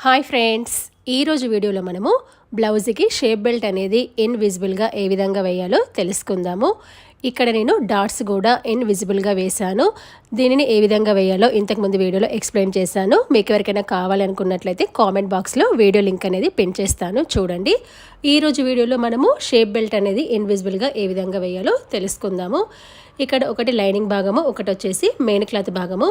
Hi friends, ఈరోజు వీడియోలో మనము బ్లౌజ్కి షేప్ బెల్ట్ అనేది ఇన్విజిబుల్గా ఏ విధంగా వేయాలో తెలుసుకుందాము. ఇక్కడ నేను డాట్స్ కూడా ఇన్విజిబుల్గా వేశాను. దీనిని ఏ విధంగా వేయాలో ఇంతకుముందు వీడియోలో ఎక్స్ప్లెయిన్ చేశాను. మీకు ఎవరికైనా కావాలనుకున్నట్లయితే కామెంట్ బాక్స్లో వీడియో లింక్ అనేది పిన్ చేస్తాను, చూడండి. ఈరోజు వీడియోలో మనము షేప్ బెల్ట్ అనేది ఇన్విజిబుల్గా ఏ విధంగా వేయాలో తెలుసుకుందాము. ఇక్కడ ఒకటి లైనింగ్ భాగము, ఒకటి వచ్చేసి మెయిన్ క్లాత్ భాగము.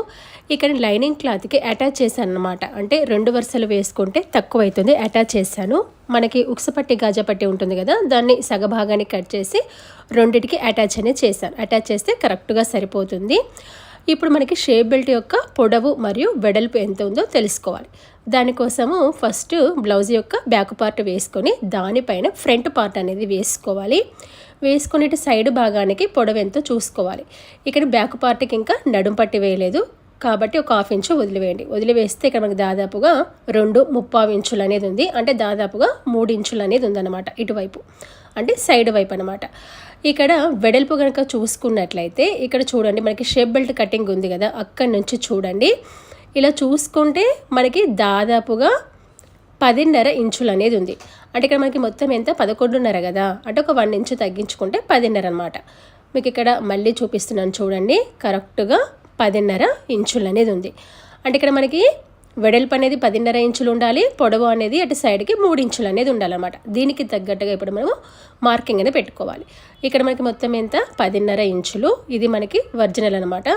ఇక్కడ లైనింగ్ క్లాత్కి అటాచ్ చేశాను అనమాట. అంటే 2 వరుసలు వేసుకుంటే తక్కువ అవుతుంది, అటాచ్ చేశాను. మనకి ఉక్సపట్టి గాజపట్టి ఉంటుంది కదా, దాన్ని సగభాగాన్ని కట్ చేసి రెండిటికి అటాచ్ అనేది చేశాను. అటాచ్ చేస్తే కరెక్ట్గా సరిపోతుంది. ఇప్పుడు మనకి షేప్ బెల్ట్ యొక్క పొడవు మరియు వెడల్పు ఎంత ఉందో తెలుసుకోవాలి. దానికోసము ఫస్ట్ బ్లౌజ్ యొక్క బ్యాక్ పార్ట్ వేసుకొని దానిపైన ఫ్రంట్ పార్ట్ అనేది వేసుకోవాలి. వేసుకుని సైడ్ భాగానికి పొడవు ఎంతో చూసుకోవాలి. ఇక్కడ బ్యాక్ పార్ట్కి ఇంకా నడుం పట్టి వేయలేదు కాబట్టి ఒక 1/2 ఇంచు వదిలివేయండి. వదిలివేస్తే ఇక్కడ మనకి దాదాపుగా 2.75 ఇంచులు అనేది ఉంది. అంటే దాదాపుగా 3 ఇంచులు అనేది ఉందన్నమాట ఇటువైపు, అంటే సైడ్ వైపు అనమాట. ఇక్కడ వెడల్పు కనుక చూసుకున్నట్లయితే ఇక్కడ చూడండి, మనకి షేప్ బెల్ట్ కటింగ్ ఉంది కదా, అక్కడి నుంచి చూడండి ఇలా చూసుకుంటే మనకి దాదాపుగా 10.5 ఇంచులు అనేది ఉంది. అంటే ఇక్కడ మనకి మొత్తం ఎంత 11.5 కదా, అంటే ఒక 1 ఇంచు తగ్గించుకుంటే 10.5 అనమాట. మీకు ఇక్కడ మళ్ళీ చూపిస్తున్నాను చూడండి, కరెక్ట్గా 10.5 ఇంచులు అనేది ఉంది. అంటే ఇక్కడ మనకి వెడల్పు అనేది 10.5 ఇంచులు ఉండాలి, పొడవు అనేది అటు సైడ్కి 3 ఇంచులు అనేది ఉండాలన్నమాట. దీనికి తగ్గట్టుగా ఇప్పుడు మనము మార్కింగ్ అనేది పెట్టుకోవాలి. ఇక్కడ మనకి మొత్తం ఎంత 10.5 ఇంచులు. ఇది మనకి ఒరిజినల్ అనమాట.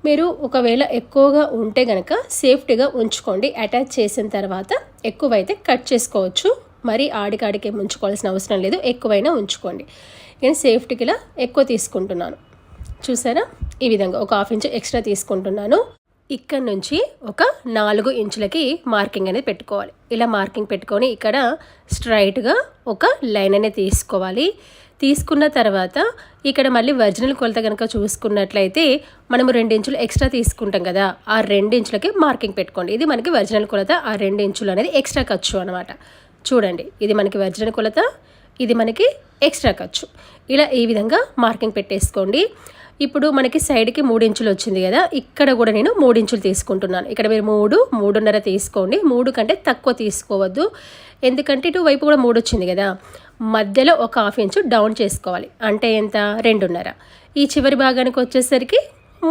మీరు ఒకవేళ ఎక్కువగా ఉంటే కనుక సేఫ్టీగా ఉంచుకోండి. అటాచ్ చేసిన తర్వాత ఎక్కువైతే కట్ చేసుకోవచ్చు, మరి ఆడికాడికి ఉంచుకోవాల్సిన అవసరం లేదు, ఎక్కువైనా ఉంచుకోండి. నేను సేఫ్టీకి ఇలా ఎక్కువ తీసుకుంటున్నాను, చూసారా. ఈ విధంగా ఒక 1/2 ఇంచు ఎక్స్ట్రా తీసుకుంటున్నాను. ఇక్కడ నుంచి ఒక 4 ఇంచులకి మార్కింగ్ అనేది పెట్టుకోవాలి. ఇలా మార్కింగ్ పెట్టుకొని ఇక్కడ స్ట్రైట్గా ఒక లైన్ అనేది తీసుకోవాలి. తీసుకున్న తర్వాత ఇక్కడ మళ్ళీ ఒరిజినల్ కొలత కనుక చూసుకున్నట్లయితే మనము 2 ఇంచులు ఎక్స్ట్రా తీసుకుంటాం కదా, ఆ 2 ఇంచులకి మార్కింగ్ పెట్టుకోండి. ఇది మనకి ఒరిజినల్ కొలత, ఆ 2 ఇంచులు అనేది ఎక్స్ట్రా ఖర్చు అనమాట. చూడండి, ఇది మనకి ఒరిజినల్ కొలత, ఇది మనకి ఎక్స్ట్రా ఖర్చు. ఇలా ఈ విధంగా మార్కింగ్ పెట్టేసుకోండి. ఇప్పుడు మనకి సైడ్కి 3 ఇంచులు వచ్చింది కదా, ఇక్కడ కూడా నేను 3 ఇంచులు తీసుకుంటున్నాను. ఇక్కడ మీరు 3.5 తీసుకోండి, 3 కంటే తక్కువ తీసుకోవద్దు. ఎందుకంటే ఇటు వైపు కూడా 3 వచ్చింది కదా, మధ్యలో ఒక 1/2 ఇంచు డౌన్ చేసుకోవాలి. అంటే ఎంత 2.5. ఈ చివరి భాగానికి వచ్చేసరికి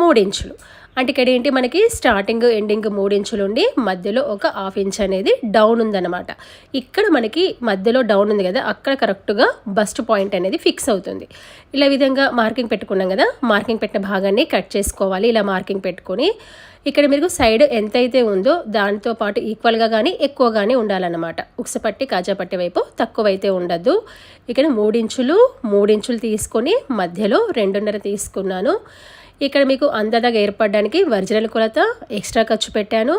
3 ఇంచులు. అంటే ఇక్కడ ఏంటి, మనకి స్టార్టింగ్ ఎండింగ్ 3 ఇంచులు ఉండి మధ్యలో ఒక 1/2 ఇంచ్ అనేది డౌన్ ఉందన్నమాట. ఇక్కడ మనకి మధ్యలో డౌన్ ఉంది కదా, అక్కడ కరెక్ట్గా బస్ట్ పాయింట్ అనేది ఫిక్స్ అవుతుంది. ఇలా విధంగా మార్కింగ్ పెట్టుకున్నాం కదా, మార్కింగ్ పెట్టిన భాగాన్ని కట్ చేసుకోవాలి. ఇలా మార్కింగ్ పెట్టుకొని ఇక్కడ మీరు సైడ్ ఎంతైతే ఉందో దానితో పాటు ఈక్వల్గా కానీ ఎక్కువ కానీ ఉండాలన్నమాట. ఉక్సపట్టి కాజాపట్టి వైపు తక్కువైతే ఉండద్దు. ఇక్కడ 3 ఇంచులు తీసుకొని మధ్యలో 2.5 తీసుకున్నాను. ఇక్కడ మీకు అందాదాగా ఏర్పడడానికి ఒరిజినల్ కొలత ఎక్స్ట్రా ఖర్చు పెట్టాను.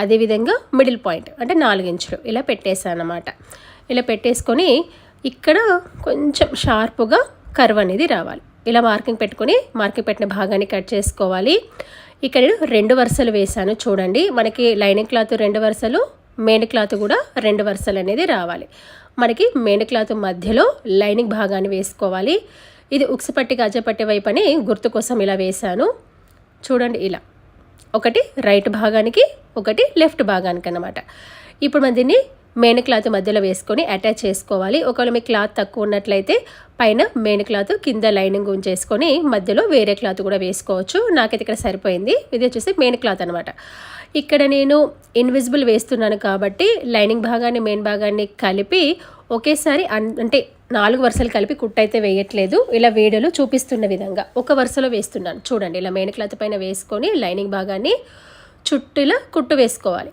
అదేవిధంగా మిడిల్ పాయింట్ అంటే 4 ఇంచులు ఇలా పెట్టేశాను అన్నమాట. ఇలా పెట్టేసుకొని ఇక్కడ కొంచెం షార్ప్గా కర్వ్ అనేది రావాలి. ఇలా మార్కింగ్ పెట్టుకొని మార్కింగ్ పెట్టిన భాగాన్ని కట్ చేసుకోవాలి. ఇక్కడ నేను 2 వరుసలు వేశాను చూడండి. మనకి లైనింగ్ క్లాత్ 2 వరుసలు, మెయిన్ క్లాత్ కూడా 2 వరుసలు అనేది రావాలి. మనకి మెయిన్ క్లాత్ మధ్యలో లైనింగ్ భాగాన్ని వేసుకోవాలి. ఇది ఉక్సపట్టి గాజపట్టి వైపు అని గుర్తు కోసం ఇలా వేశాను చూడండి. ఇలా ఒకటి రైట్ భాగానికి, ఒకటి లెఫ్ట్ భాగానికి అన్నమాట. ఇప్పుడు మనం దీన్ని మెయిన్ క్లాత్ మధ్యలో వేసుకొని అటాచ్ చేసుకోవాలి. ఒకవేళ మీ క్లాత్ తక్కువ ఉన్నట్లయితే పైన మెయిన్ క్లాత్, కింద లైనింగ్ ఉంచేసుకొని మధ్యలో వేరే క్లాత్ కూడా వేసుకోవచ్చు. నాకైతే ఇక్కడ సరిపోయింది. ఇది వచ్చేసి మెయిన్ క్లాత్ అనమాట. ఇక్కడ నేను ఇన్విజిబుల్ వేస్తున్నాను కాబట్టి లైనింగ్ భాగాన్ని మెయిన్ భాగాన్ని కలిపి ఒకేసారి అంటే 4 వరుసలు కలిపి కుట్టు అయితే వేయట్లేదు. ఇలా వీడియోలో చూపిస్తున్న విధంగా ఒక వరుసలో వేస్తున్నాను చూడండి. ఇలా మెయిన్ క్లాత్ పైన వేసుకొని లైనింగ్ భాగాన్ని చుట్టూలా కుట్టు వేసుకోవాలి.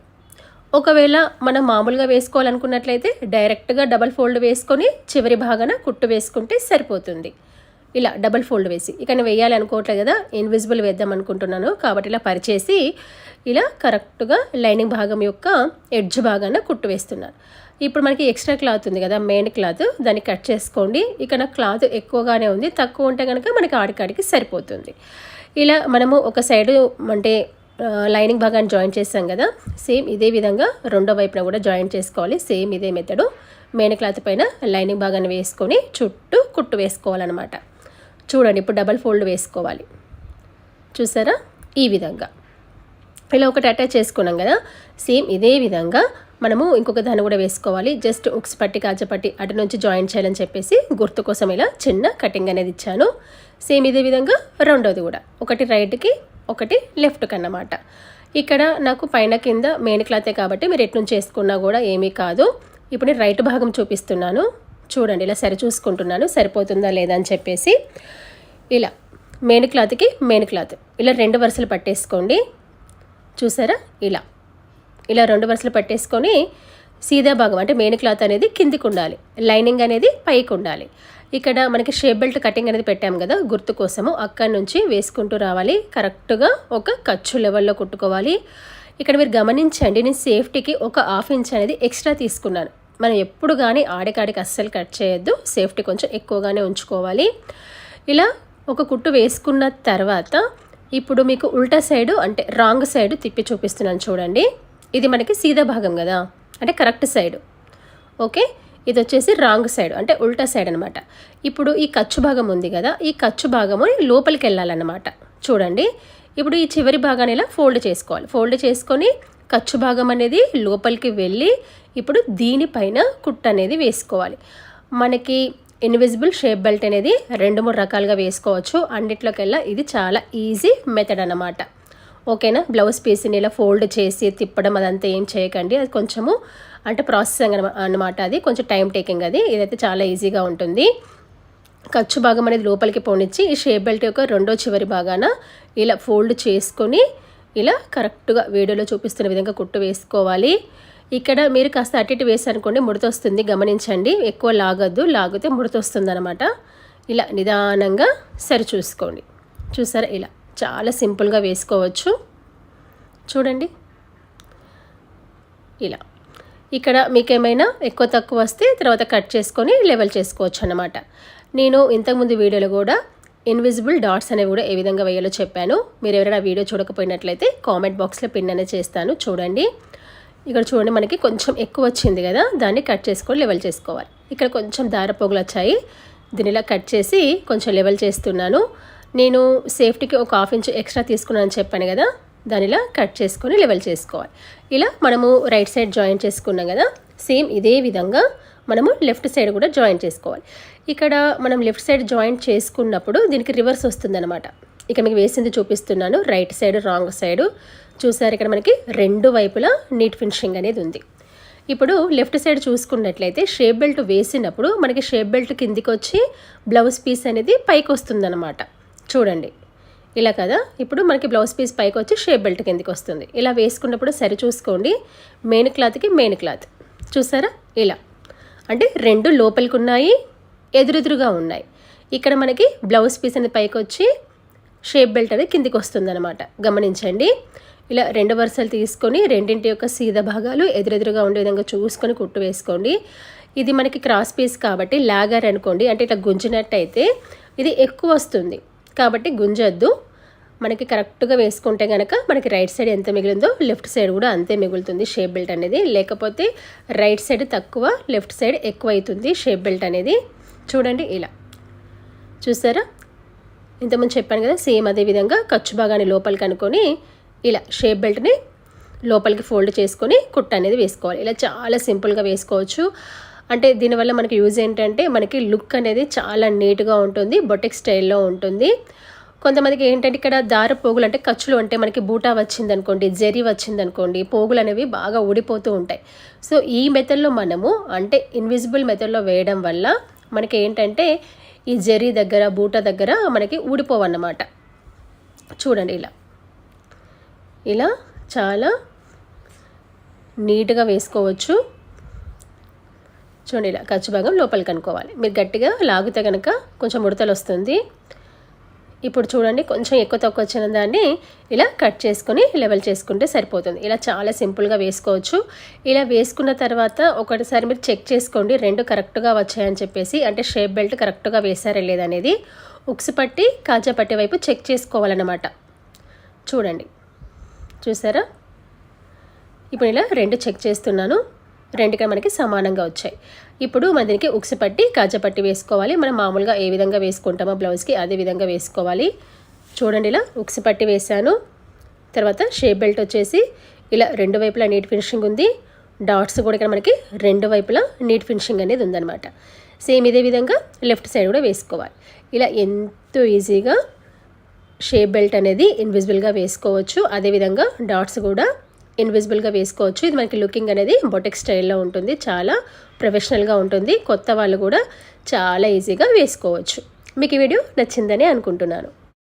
ఒకవేళ మనం మామూలుగా వేసుకోవాలనుకున్నట్లయితే డైరెక్ట్గా డబల్ ఫోల్డ్ వేసుకొని చివరి భాగాన కుట్టు వేసుకుంటే సరిపోతుంది. ఇలా డబల్ ఫోల్డ్ వేసి ఇక నేను వేయాలి అనుకోవట్లేదు కదా, ఇన్విజిబుల్ వేద్దాం అనుకుంటున్నాను కాబట్టి ఇలా పరిచేసి ఇలా కరెక్ట్గా లైనింగ్ భాగం యొక్క ఎడ్జ్ భాగాన కుట్టు వేస్తున్నాను. ఇప్పుడు మనకి ఎక్స్ట్రా క్లాత్ ఉంది కదా, మెయిన్ క్లాత్, దాన్ని కట్ చేసుకోండి. ఇక నా క్లాత్ ఎక్కువగానే ఉంది, తక్కువ ఉంటే కనుక మనకి ఆడికాడికి సరిపోతుంది. ఇలా మనము ఒక సైడు అంటే లైనింగ్ భాగాన్ని జాయిన్ చేస్తాం కదా, సేమ్ ఇదే విధంగా రెండో వైపున కూడా జాయిన్ చేసుకోవాలి. సేమ్ ఇదే మెథడు. మెయిన్ క్లాత్ పైన లైనింగ్ భాగాన్ని వేసుకొని చుట్టూ కుట్టు వేసుకోవాలన్నమాట. చూడండి, ఇప్పుడు డబల్ ఫోల్డ్ వేసుకోవాలి. చూసారా, ఈ విధంగా ఇలా ఒకటి అటాచ్ చేసుకున్నాం కదా, సేమ్ ఇదే విధంగా మనము ఇంకొక దాన్ని కూడా వేసుకోవాలి. జస్ట్ ఉక్స్ పట్టి కాజపట్టి అటు నుంచి జాయిన్ చేయాలని చెప్పేసి గుర్తు కోసం ఇలా చిన్న కటింగ్ అనేది ఇచ్చాను. సేమ్ ఇదే విధంగా రెండోది కూడా ఒకటి రైట్కి ఒకటి లెఫ్ట్కి అన్నమాట. ఇక్కడ నాకు పైన కింద మెయిన్ క్లాతే కాబట్టి మీరు ఎటు నుంచి వేసుకున్నా కూడా ఏమీ కాదు. ఇప్పుడు నేను రైట్ భాగం చూపిస్తున్నాను చూడండి. ఇలా సరి చూసుకుంటున్నాను సరిపోతుందా లేదా అని చెప్పేసి. ఇలా మెయిన్ క్లాత్కి మెయిన్ క్లాత్ ఇలా 2 వరుసలు పట్టేసుకోండి. చూసారా ఇలా 2 వరుసలు పట్టేసుకొని సీదా భాగం అంటే మెయిన్ క్లాత్ అనేది కిందికి ఉండాలి, లైనింగ్ అనేది పైకి ఉండాలి. ఇక్కడ మనకి షేప్ బెల్ట్ కటింగ్ అనేది పెట్టాం కదా గుర్తు కోసము, అక్కడి నుంచి వేసుకుంటూ రావాలి. కరెక్ట్గా ఒక ఖర్చు లెవెల్లో కుట్టుకోవాలి. ఇక్కడ మీరు గమనించండి, నేను సేఫ్టీకి ఒక 1/2 ఇంచ్ అనేది ఎక్స్ట్రా తీసుకున్నాను. మనం ఎప్పుడు కానీ ఆడికాడికి అస్సలు కట్ చేయొద్దు, సేఫ్టీ కొంచెం ఎక్కువగానే ఉంచుకోవాలి. ఇలా ఒక కుట్టు వేసుకున్న తర్వాత ఇప్పుడు మీకు ఉల్టా సైడు అంటే రాంగ్ సైడు తిప్పి చూపిస్తున్నాను చూడండి. ఇది మనకి సీదా భాగం కదా అంటే కరెక్ట్ సైడు, ఓకే. ఇది వచ్చేసి రాంగ్ సైడ్ అంటే ఉల్టా సైడ్ అనమాట. ఇప్పుడు ఈ ఖర్చు భాగం ఉంది కదా, ఈ ఖర్చు భాగము లోపలికి వెళ్ళాలన్నమాట. చూడండి ఇప్పుడు ఈ చివరి భాగాన్ని ఇలా ఫోల్డ్ చేసుకోవాలి. ఫోల్డ్ చేసుకొని ఖర్చు భాగం అనేది లోపలికి వెళ్ళి ఇప్పుడు దీనిపైన కుట్టు అనేది వేసుకోవాలి. మనకి ఇన్విజిబుల్ షేప్ బెల్ట్ అనేది 2-3 రకాలుగా వేసుకోవచ్చు. అన్నిట్లోకెల్లా ఇది చాలా ఈజీ మెథడ్ అన్నమాట, ఓకేనా. బ్లౌజ్ పీస్ని ఇలా ఫోల్డ్ చేసి తిప్పడం అదంతా ఏం చేయకండి, అది కొంచెము అంటే ప్రాసెసింగ్ అన్నమాట, అది కొంచెం టైం టేకింగ్. ఇదైతే చాలా ఈజీగా ఉంటుంది. ఖర్చు భాగం అనేది లోపలికి పోనిచ్చి ఈ షేప్ బెల్ట్ యొక్క రెండో చివరి భాగాన ఇలా ఫోల్డ్ చేసుకొని ఇలా కరెక్ట్గా వీడియోలో చూపిస్తున్న విధంగా కుట్టు వేసుకోవాలి. ఇక్కడ మీరు కాస్త అటు ఇటు వేసారనుకోండి ముడత వస్తుంది, గమనించండి. ఎక్కువ లాగద్దు, లాగితే ముడత వస్తుంది అనమాట. ఇలా నిదానంగా సరి చూసుకోండి. చూసారా ఇలా చాలా సింపుల్గా వేసుకోవచ్చు చూడండి. ఇలా ఇక్కడ మీకేమైనా ఎక్కువ తక్కువ వస్తే తర్వాత కట్ చేసుకొని లెవెల్ చేసుకోవచ్చు అన్నమాట. నేను ఇంతకుముందు వీడియోలో కూడా ఇన్విజిబుల్ డాట్స్ అనేవి కూడా ఏ విధంగా వేయాలో చెప్పాను. మీరు ఎవరైనా వీడియో చూడకపోయినట్లయితే కామెంట్ బాక్స్లో పిన్ అనేది చేస్తాను చూడండి. ఇక్కడ చూడండి మనకి కొంచెం ఎక్కువ వచ్చింది కదా, దాన్ని కట్ చేసుకొని లెవెల్ చేసుకోవాలి. ఇక్కడ కొంచెం దారపోగులు వచ్చాయి, దీన్ని ఇలా కట్ చేసి కొంచెం లెవెల్ చేస్తున్నాను. నేను సేఫ్టీకి ఒక 1/2 ఇంచ్ ఎక్స్ట్రా తీసుకున్నాను చెప్పాను కదా, దాని ఇలా కట్ చేసుకొని లెవెల్ చేసుకోవాలి. ఇలా మనము రైట్ సైడ్ జాయిన్ చేసుకున్నాం కదా, సేమ్ ఇదే విధంగా మనము లెఫ్ట్ సైడ్ కూడా జాయిన్ చేసుకోవాలి. ఇక్కడ మనం లెఫ్ట్ సైడ్ జాయిన్ చేసుకున్నప్పుడు దీనికి రివర్స్ వస్తుందన్నమాట. ఇక్కడ మీకు వేసింది చూపిస్తున్నాను, రైట్ సైడ్ రాంగ్ సైడు. చూసారు ఇక్కడ మనకి 2 వైపులా నీట్ ఫినిషింగ్ అనేది ఉంది. ఇప్పుడు లెఫ్ట్ సైడ్ చూసుకున్నట్లయితే షేప్ బెల్ట్ వేసినప్పుడు మనకి షేప్ బెల్ట్ కిందికి వచ్చి బ్లౌజ్ పీస్ అనేది పైకి వస్తుందన్నమాట. చూడండి ఇలా కదా, ఇప్పుడు మనకి బ్లౌజ్ పీస్ పైకి వచ్చి షేప్ బెల్ట్ కిందికి వస్తుంది. ఇలా వేసుకున్నప్పుడు సరి చూసుకోండి, మెయిన్ క్లాత్కి మెయిన్ క్లాత్ చూసారా ఇలా అంటే 2 లోపలికి ఉన్నాయి, ఎదురెదురుగా ఉన్నాయి. ఇక్కడ మనకి బ్లౌజ్ పీస్ అనేది పైకి వచ్చి షేప్ బెల్ట్ అనేది కిందికి వస్తుందన్నమాట. గమనించండి ఇలా 2 వరుసలు తీసుకొని రెండింటి యొక్క సీదా భాగాలు ఎదురెదురుగా ఉండే విధంగా చూసుకొని కుట్టు వేసుకోండి. ఇది మనకి క్రాస్ పీస్ కాబట్టి లాగర్ అనుకోండి, అంటే ఇట్లా గుంజినట్టయితే ఇది ఎక్కువ వస్తుంది కాబట్టి గుంజొద్దు. మనకి కరెక్ట్గా వేసుకుంటే కనుక మనకి రైట్ సైడ్ ఎంత మిగిలిందో లెఫ్ట్ సైడ్ కూడా అంతే మిగులుతుంది షేప్ బెల్ట్ అనేది. లేకపోతే రైట్ సైడ్ తక్కువ లెఫ్ట్ సైడ్ ఎక్కువ అవుతుంది షేప్ బెల్ట్ అనేది. చూడండి ఇలా చూసారా, ఇంతకుముందు చెప్పాను కదా, సేమ్ అదే విధంగా ఖర్చు భాగాన్ని లోపలికి అనుకొని ఇలా షేప్ బెల్ట్ని లోపలికి ఫోల్డ్ చేసుకొని కుట్ట అనేది వేసుకోవాలి. ఇలా చాలా సింపుల్గా వేసుకోవచ్చు. అంటే దీనివల్ల మనకి యూజ్ ఏంటంటే మనకి లుక్ అనేది చాలా నీట్గా ఉంటుంది, బొటిక్ స్టైల్లో ఉంటుంది. కొంతమందికి ఏంటంటే ఇక్కడ దార పోగులు అంటే ఖర్చులు అంటే మనకి బూటా వచ్చిందనుకోండి, జరీ వచ్చిందనుకోండి, పోగులు అనేవి బాగా ఊడిపోతూ ఉంటాయి. సో ఈ మెథడ్లో మనము అంటే ఇన్విజిబుల్ మెథడ్లో వేయడం వల్ల మనకి ఏంటంటే ఈ జరీ దగ్గర బూటా దగ్గర మనకి ఊడిపోవన్నమాట. చూడండి ఇలా చాలా నీట్గా వేసుకోవచ్చు. చూడండి ఇలా ఖర్చు భాగం లోపలికి అనుకోవాలి. మీరు గట్టిగా లాగితే కనుక కొంచెం ముడతలు వస్తుంది. ఇప్పుడు చూడండి కొంచెం ఎక్కువ తక్కువ వచ్చిన దాన్ని ఇలా కట్ చేసుకొని లెవెల్ చేసుకుంటే సరిపోతుంది. ఇలా చాలా సింపుల్గా వేసుకోవచ్చు. ఇలా వేసుకున్న తర్వాత ఒకటిసారి మీరు చెక్ చేసుకోండి 2 కరెక్ట్గా వచ్చాయని చెప్పేసి, అంటే షేప్ బెల్ట్ కరెక్ట్గా వేసారా లేదనేది. ఉక్స్ పట్టి కాజా పట్టి వైపు చెక్ చేసుకోవాలన్నమాట. చూడండి చూసారా, ఇప్పుడు ఇలా 2 చెక్ చేస్తున్నాను, 2 మనకి సమానంగా వచ్చాయి. ఇప్పుడు మన దీనికి ఉక్స్ పట్టి కాజా పట్టి వేసుకోవాలి. మనం మామూలుగా ఏ విధంగా వేసుకుంటామో బ్లౌజ్కి అదే విధంగా వేసుకోవాలి. చూడండి ఇలా ఉక్స్ పట్టి వేసాను. తర్వాత షేప్ బెల్ట్ వచ్చేసి ఇలా 2 వైపులా నీట్ ఫినిషింగ్ ఉంది. డాట్స్ కూడా ఇక్కడ మనకి రెండు వైపులా నీట్ ఫినిషింగ్ అనేది ఉందన్నమాట. సేమ్ ఇదే విధంగా లెఫ్ట్ సైడ్ కూడా వేసుకోవాలి. ఇలా ఎంతో ఈజీగా షేప్ బెల్ట్ అనేది ఇన్విజిబుల్గా వేసుకోవచ్చు. అదేవిధంగా డాట్స్ కూడా ఇన్విజిబుల్గా వేసుకోవచ్చు. ఇది మనకి లుకింగ్ అనేది బొటిక్ స్టైల్లో ఉంటుంది, చాలా ప్రొఫెషనల్గా ఉంటుంది. కొత్త వాళ్ళు కూడా చాలా ఈజీగా వేసుకోవచ్చు. మీకు ఈ వీడియో నచ్చిందని అనుకుంటున్నాను.